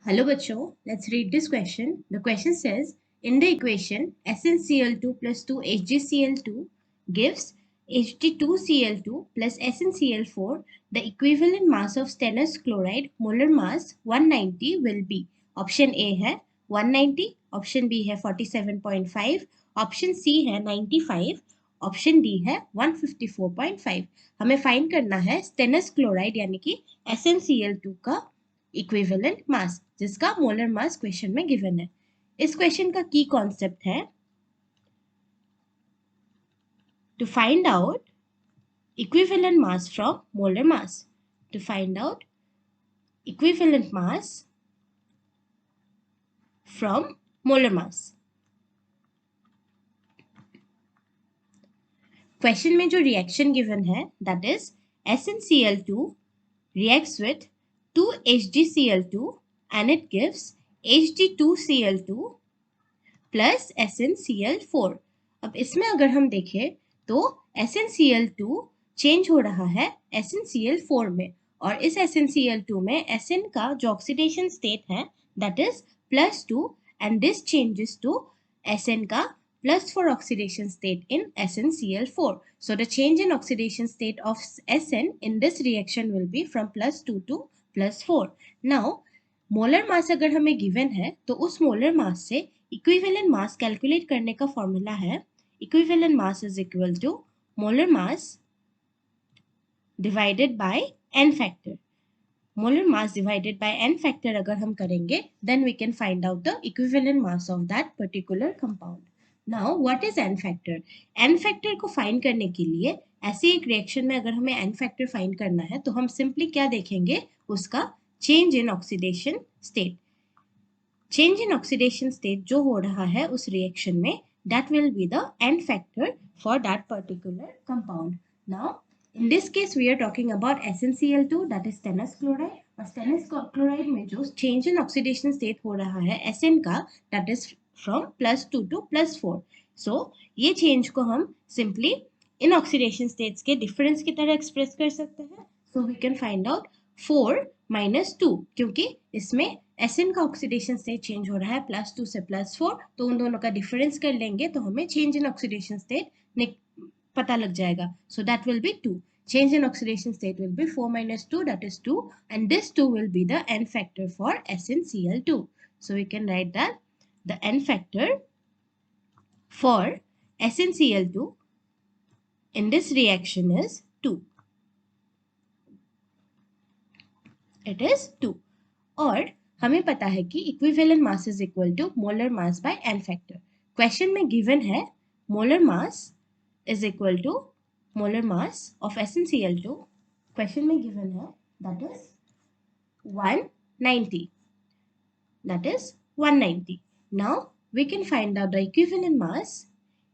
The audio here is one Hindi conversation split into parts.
Hello bachcho, let's read this question. The question says, in the equation SnCl2 plus 2HgCl2 gives Hg2Cl2 plus SnCl4, the equivalent mass of stannous chloride molar mass 190 will be. Option A है 190, option B है 47.5, option C है 95, ऑप्शन डी है 154.5. हमें फाइंड करना है स्टेनस क्लोराइड यानी कि SnCl2 का इक्विवेलेंट मास जिसका मोलर मास क्वेश्चन में गिवन है. इस क्वेश्चन का की कॉन्सेप्ट है to find out equivalent mass from molar mass. To find out equivalent mass from molar mass. Question में जो रिएक्शन गिवन है that is SnCl2 reacts with 2HgCl2 and it gives Hg2Cl2 plus SnCl4. अब इसमें अगर हम देखें तो SnCl2 चेंज हो रहा है SnCl4 में, और इस SnCl2 में Sn का जो ऑक्सीडेशन स्टेट है that is +2 and this changes to Sn का +4 oxidation state in SnCl4. So the change in oxidation state of Sn in this reaction will be from +2 to +4. Now molar mass अगर हमें गिवन है तो उस मोलर मास से इक्विवेलेंट मास कैलकुलेट करने का फॉर्मूला है equivalent mass is equal to molar mass divided by n factor. Molar mass divided by n factor अगर हम करेंगे then we can find out the equivalent mass of that particular compound. Now what is n factor? n factor को फाइंड करने के लिए ऐसे एक रिएक्शन में अगर हमें n फैक्टर फाइंड करना है तो हम सिंपली क्या देखेंगे, उसका change in oxidation state. Change in oxidation state जो हो रहा है उस रिएक्शन में that will be the n factor for that particular compound. Now in this case we are talking about SnCl2 that is stannous chloride, और stannous chloride में जो change in oxidation state हो रहा है Sn का that is from +2 to +4. so ये change को हम simply इन ऑक्सीडेशन स्टेट्स के डिफरेंस की तरह एक्सप्रेस कर सकते हैं. so we can find out 4 minus 2 क्योंकि इसमें Sn का ऑक्सीडेशन स्टेट चेंज हो रहा है +2 से +4, तो उन दोनों का डिफरेंस कर लेंगे तो हमें चेंज इन ऑक्सीडेशन स्टेट पता लग जाएगा. So that will be 2. Change in oxidation state will be 4 minus 2, that is 2, and this 2 will be the n factor for SnCl2. So we can write that the n factor for SnCl2 in this reaction is 2. It is 2. और हमें पता है कि equivalent mass is equal to molar mass by n factor. Question में गिवन है molar mass is equal to molar mass of SnCl2. Question में गिवन है that is 190. That is 190. Now we can find out the equivalent mass.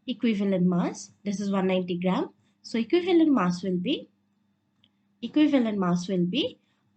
Equivalent mass, this is 190 gram. So equivalent mass will be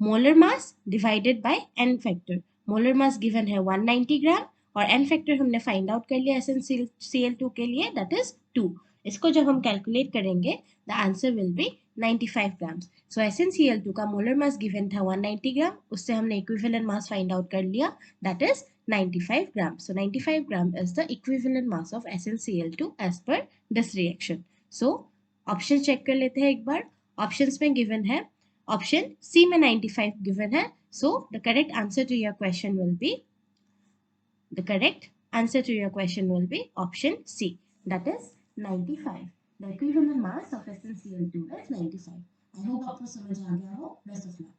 molar mass divided by n factor. Molar mass given है 190 ग्राम और n फैक्टर हमने फाइंड आउट कर लिया SnCl2 के लिए दैट इज 2. इसको जब हम कैलकुलेट करेंगे the answer will be 95 grams. So SnCl2 का मोलर मास गिवन था 190 ग्राम, उससे हमने इक्विवेलेंट मास फाइंड आउट कर लिया that is 95 gram. So 95 gram is the equivalent mass of SnCl2 as per this reaction. So option check कर लेते हैं एक बार. ऑप्शंस में गिवन है ऑप्शन सी में 95 गिवन है. So the correct answer to your question will be option C, that is 95. The equivalent mass of SnCl2 is 95. I hope आपको समझ आ गया हो. Best of luck.